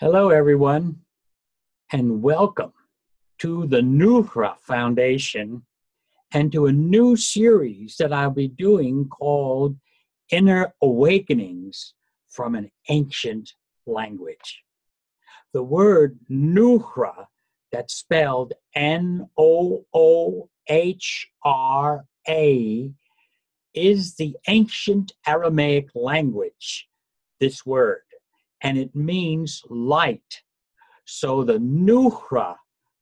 Hello, everyone, and welcome to the Noohra Foundation and to a new series that I'll be doing called Inner Awakenings from an Ancient Language. The word Noohra, that's spelled Noohra, is the ancient Aramaic language, this word, and it means light. So the Noohra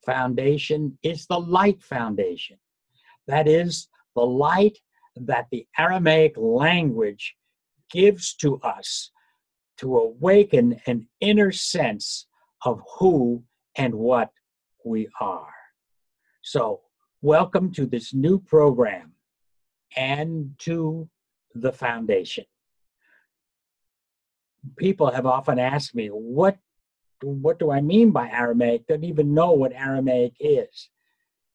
Foundation is the light foundation. That is the light that the Aramaic language gives to us to awaken an inner sense of who and what we are. So welcome to this new program and to the foundation. People have often asked me, what do I mean by Aramaic? Don't even know what Aramaic is.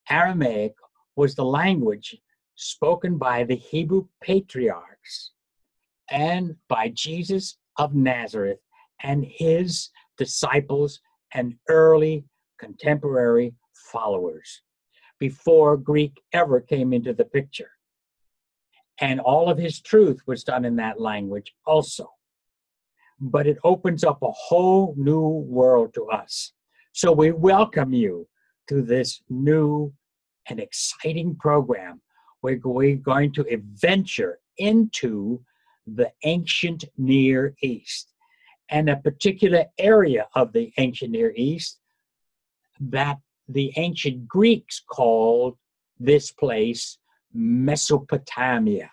Aramaic was the language spoken by the Hebrew patriarchs and by Jesus of Nazareth and his disciples and early contemporary followers before Greek ever came into the picture. And all of his truth was done in that language also. But it opens up a whole new world to us. So we welcome you to this new and exciting program. We're going to adventure into the ancient Near East and a particular area of the ancient Near East that the ancient Greeks called this place Mesopotamia,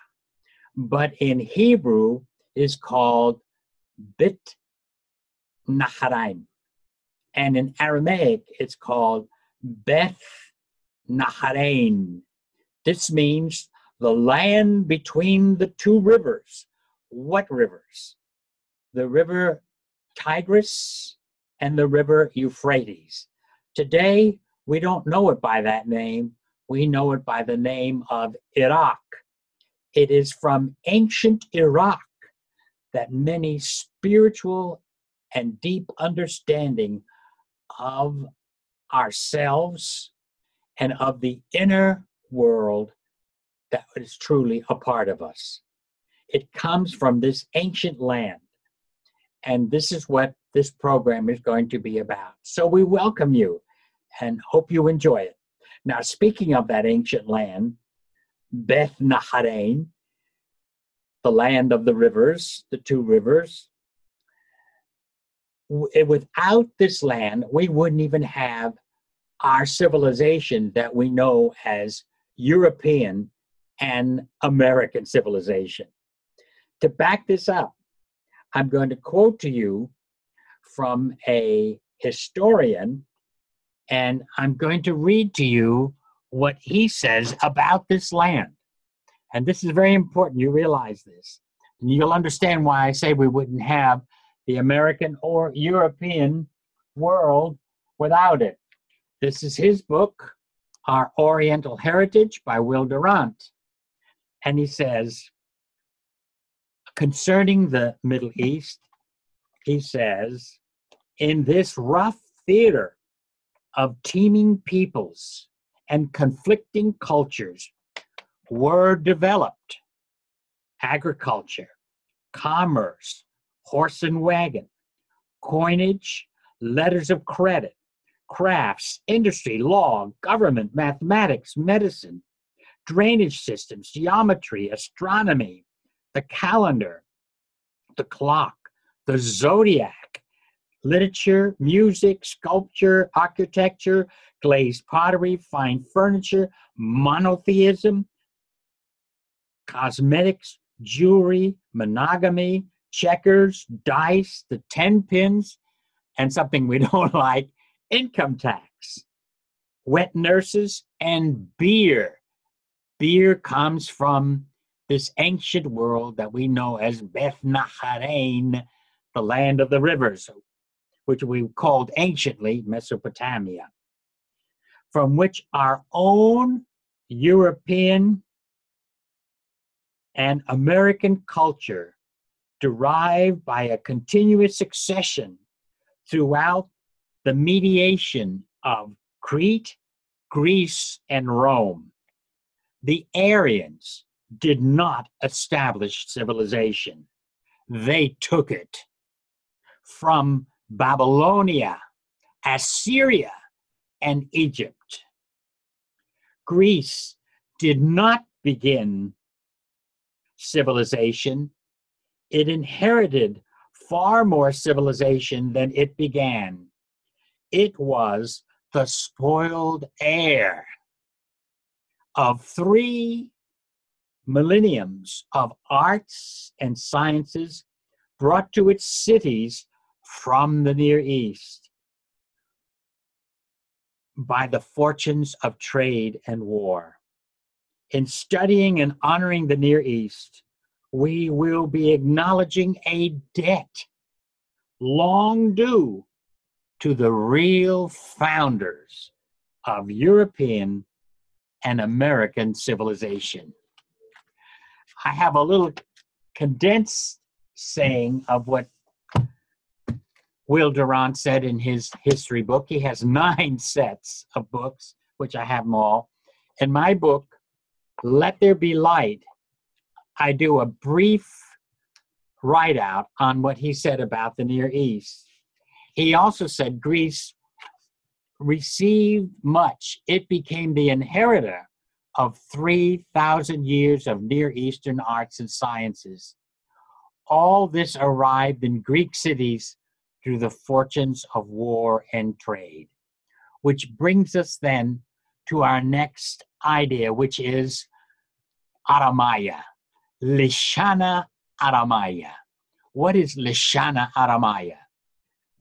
but in Hebrew is called Bit Naharaim, and in Aramaic it's called Beth Naharain. This means the land between the two rivers. What rivers? The river Tigris and the river Euphrates. Today we don't know it by that name. We know it by the name of Iraq. It is from ancient Iraq that many spiritual and deep understanding of ourselves and of the inner world that is truly a part of us. It comes from this ancient land, and this is what this program is going to be about. So we welcome you and hope you enjoy it. Now, speaking of that ancient land, Beth Naharain, the land of the rivers, the two rivers. Without this land, we wouldn't even have our civilization that we know as European and American civilization. To back this up, I'm going to quote to you from a historian, and I'm going to read to you what he says about this land. And this is very important. You realize this. And you'll understand why I say we wouldn't have the American or European world without it. This is his book, Our Oriental Heritage by Will Durant. And he says, concerning the Middle East, he says, in this rough theater of teeming peoples and conflicting cultures, were developed agriculture, commerce, horse and wagon, coinage, letters of credit, crafts, industry, law, government, mathematics, medicine, drainage systems, geometry, astronomy, the calendar, the clock, the zodiac, literature, music, sculpture, architecture, glazed pottery, fine furniture, monotheism, cosmetics, jewelry, monogamy, checkers, dice, the 10 pins, and something we don't like, income tax, wet nurses, and beer. Beer comes from this ancient world that we know as Beth Naharain, the land of the rivers, which we called anciently Mesopotamia, from which our own European and American culture, derived by a continuous succession throughout the mediation of Crete, Greece, and Rome. The Aryans did not establish civilization. They took it from Babylonia, Assyria, and Egypt. Greece did not begin civilization. It inherited far more civilization than it began. It was the spoiled heir of 3 millenniums of arts and sciences brought to its cities from the Near East by the fortunes of trade and war. In studying and honoring the Near East, we will be acknowledging a debt long due to the real founders of European and American civilization. I have a little condensed saying of what Will Durant said in his history book. He has 9 sets of books, which I have them all. In my book, Let There Be Light, I do a brief write-out on what he said about the Near East. He also said Greece received much. It became the inheritor of 3,000 years of Near Eastern arts and sciences. All this arrived in Greek cities through the fortunes of war and trade, which brings us then to our next idea, which is Aramaya, Lishana Aramaya. What is Lishana Aramaya?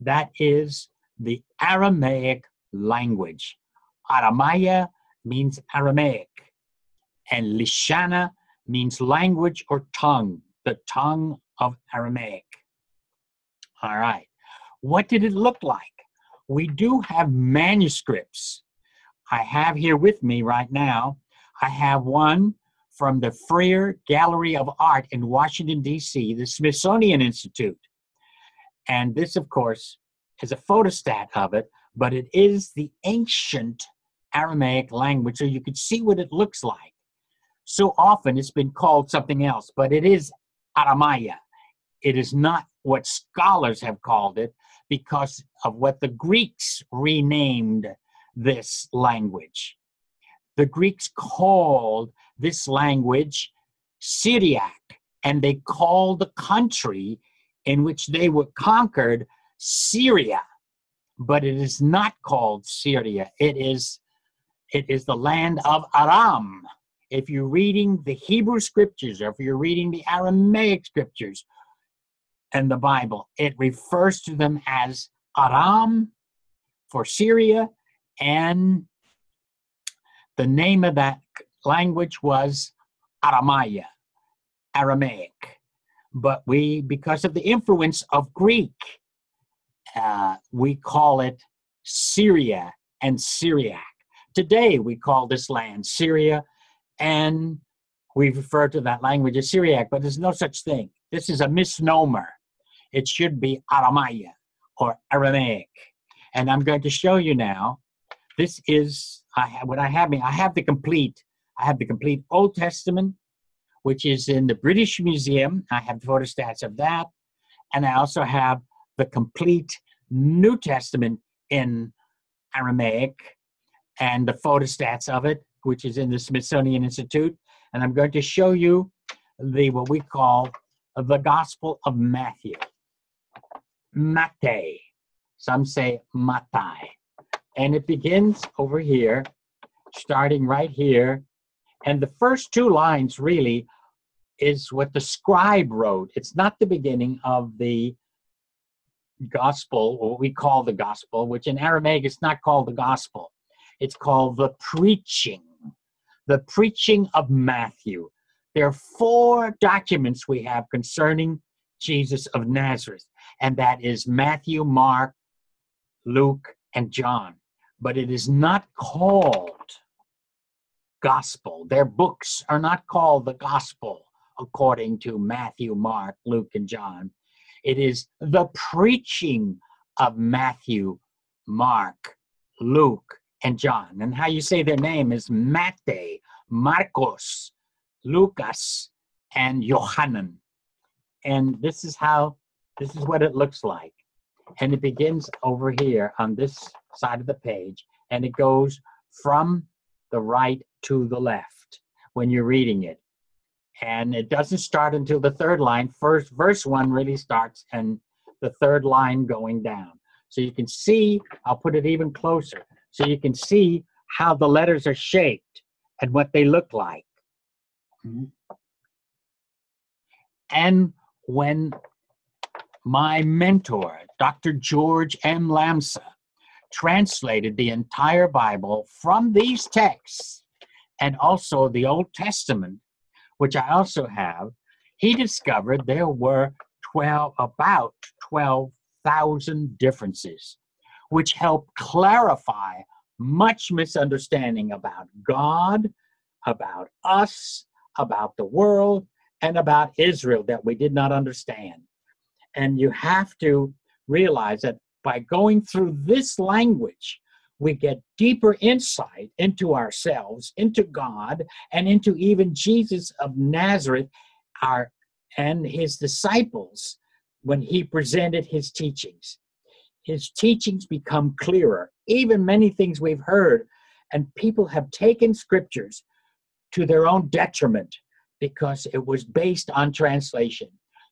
That is the Aramaic language. Aramaya means Aramaic, and Lishana means language or tongue, the tongue of Aramaic. All right. What did it look like? We do have manuscripts. I have here with me right now, I have one from the Freer Gallery of Art in Washington, D.C., the Smithsonian Institute. And this, of course, is a photostat of it, but it is the ancient Aramaic language, so you can see what it looks like. So often it's been called something else, but it is Aramaya. It is not what scholars have called it because of what the Greeks renamed this language. The Greeks called this language Syriac, and they called the country in which they were conquered Syria, but it is not called Syria. It is the land of Aram. If you're reading the Hebrew scriptures, or if you're reading the Aramaic scriptures and the Bible, it refers to them as Aram for Syria, and the name of that language was Aramaya, Aramaic. But because of the influence of Greek, we call it Syria and Syriac. Today, we call this land Syria, and we refer to that language as Syriac, but there's no such thing. This is a misnomer. It should be Aramaya or Aramaic. And I'm going to show you now. This is what I have. I have the complete Old Testament, which is in the British Museum. I have the photostats of that, and I also have the complete New Testament in Aramaic, and the photostats of it, which is in the Smithsonian Institute. And I'm going to show you what we call the Gospel of Matthew. Mate. Some say Matai. And it begins over here, starting right here. And the first 2 lines really is what the scribe wrote. It's not the beginning of the gospel, or what we call the gospel, which in Aramaic is not called the gospel. It's called the preaching of Matthew. There are 4 documents we have concerning Jesus of Nazareth, and that is Matthew, Mark, Luke, and John. But it is not called gospel. Their books are not called the gospel according to Matthew, Mark, Luke, and John. It is the preaching of Matthew, Mark, Luke, and John. And how you say their name is Mate, Marcos, Lucas, and Johannan. And this is what it looks like. And it begins over here on this side of the page, and it goes from the right to the left when you're reading it. And it doesn't start until the third line. First, verse 1 really starts, and the third line going down. So you can see, I'll put it even closer, so you can see how the letters are shaped and what they look like. And when my mentor, Dr. George M. Lamsa, translated the entire Bible from these texts and also the Old Testament, which I also have, he discovered there were about 12,000 differences, which helped clarify much misunderstanding about God, about us, about the world, and about Israel that we did not understand. And you have to realize that by going through this language, we get deeper insight into ourselves, into God, and into even Jesus of Nazareth, and his disciples when he presented his teachings. His teachings become clearer, even many things we've heard, and people have taken scriptures to their own detriment because it was based on translation.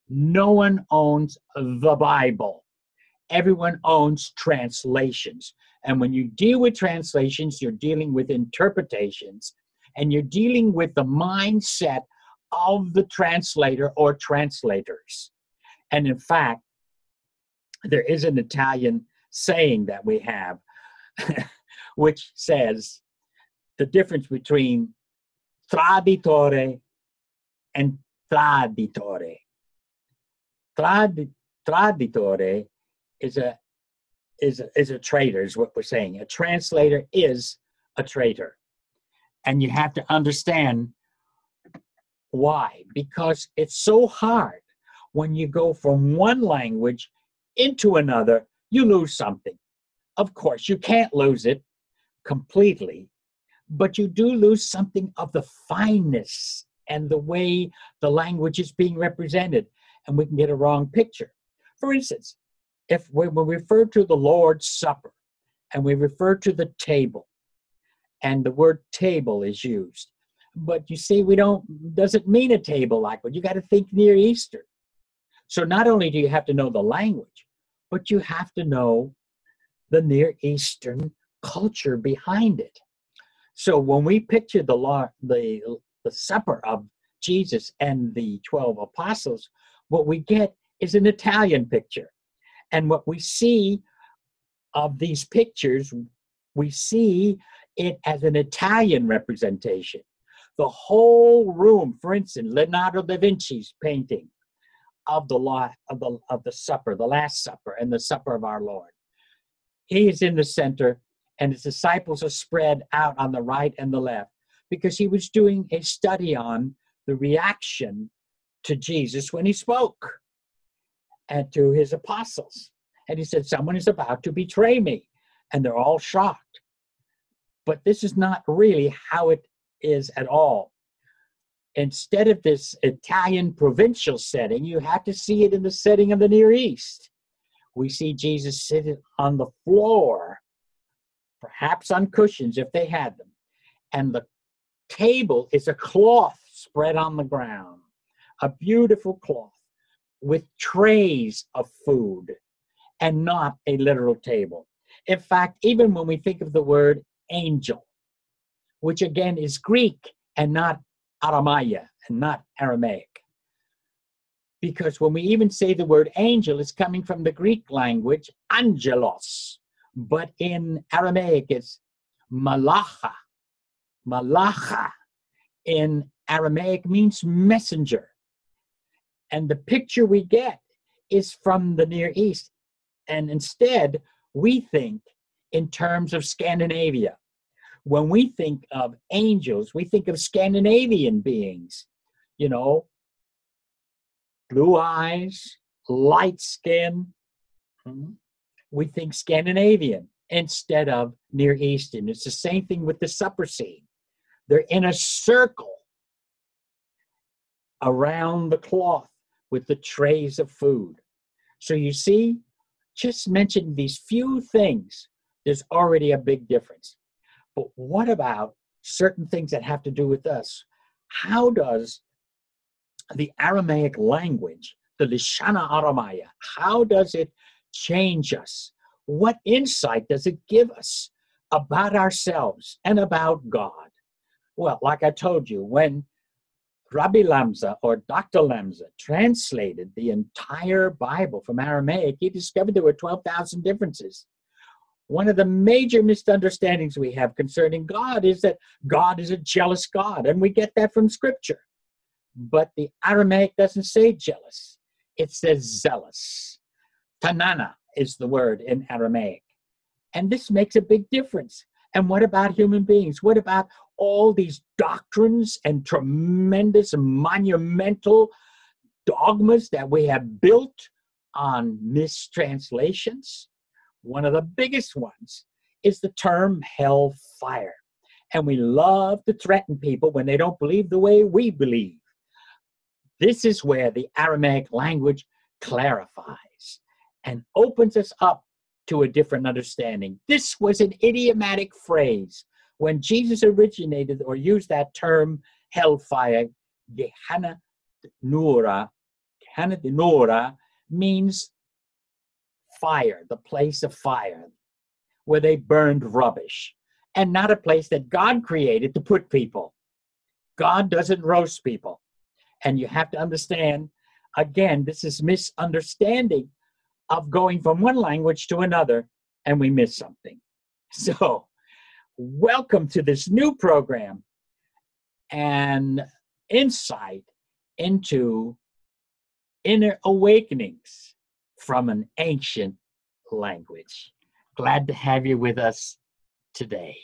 No one owns the Bible. Everyone owns translations. And when you deal with translations, you're dealing with interpretations, and you're dealing with the mindset of the translator or translators. And in fact, there is an Italian saying that we have, which says the difference between traditore and traditore. Traditore is a traitor, is what we're saying. A translator is a traitor. And you have to understand why. Because it's so hard when you go from one language into another, you lose something. Of course, you can't lose it completely, but you do lose something of the fineness and the way the language is being represented, and we can get a wrong picture. For instance, if we refer to the Lord's Supper and we refer to the table, and the word table is used, but you see, doesn't mean a table like what you got to think Near Eastern. So not only do you have to know the language, but you have to know the Near Eastern culture behind it. So when we picture the supper of Jesus and the 12 apostles, what we get is an Italian picture. And what we see of these pictures, we see it as an Italian representation. The whole room, for instance, Leonardo da Vinci's painting of the supper, the Last Supper, and the Supper of our Lord. He is in the center, and his disciples are spread out on the right and the left, because he was doing a study on the reaction to Jesus when he spoke and to his apostles. And he said, someone is about to betray me. And they're all shocked. But this is not really how it is at all. Instead of this Italian provincial setting, you have to see it in the setting of the Near East. We see Jesus sitting on the floor, perhaps on cushions if they had them. And the table is a cloth spread on the ground, a beautiful cloth with trays of food and not a literal table. In fact, even when we think of the word angel, which again is Greek and not Aramaya and not Aramaic, because when we even say the word angel, it's coming from the Greek language, angelos, but in Aramaic it's malacha. Malacha in Aramaic means messenger. And the picture we get is from the Near East. And instead, we think in terms of Scandinavia. When we think of angels, we think of Scandinavian beings, blue eyes, light skin, we think Scandinavian instead of Near Eastern. It's the same thing with the supper scene. They're in a circle around the cloth with the trays of food. So you see, just mentioning these few things, there's already a big difference. But what about certain things that have to do with us? How does the Aramaic language, the Lishana Aramaya, how does it change us? What insight does it give us about ourselves and about God? Well, like I told you, when Rabbi Lamza or Dr. Lamza translated the entire Bible from Aramaic, he discovered there were 12,000 differences. One of the major misunderstandings we have concerning God is that God is a jealous God, and we get that from Scripture. But the Aramaic doesn't say jealous. It says zealous. Tanana is the word in Aramaic. And this makes a big difference. And what about human beings? What about all these doctrines and tremendous monumental dogmas that we have built on mistranslations? One of the biggest ones is the term hellfire. And we love to threaten people when they don't believe the way we believe. This is where the Aramaic language clarifies and opens us up to a different understanding. This was an idiomatic phrase. When Jesus originated or used that term hellfire, Gehenna Noohra means fire, the place of fire, where they burned rubbish, and not a place that God created to put people. God doesn't roast people. And you have to understand, again, this is misunderstanding of going from one language to another, and we miss something. So, welcome to this new program and insight into inner awakenings from an ancient language. Glad to have you with us today.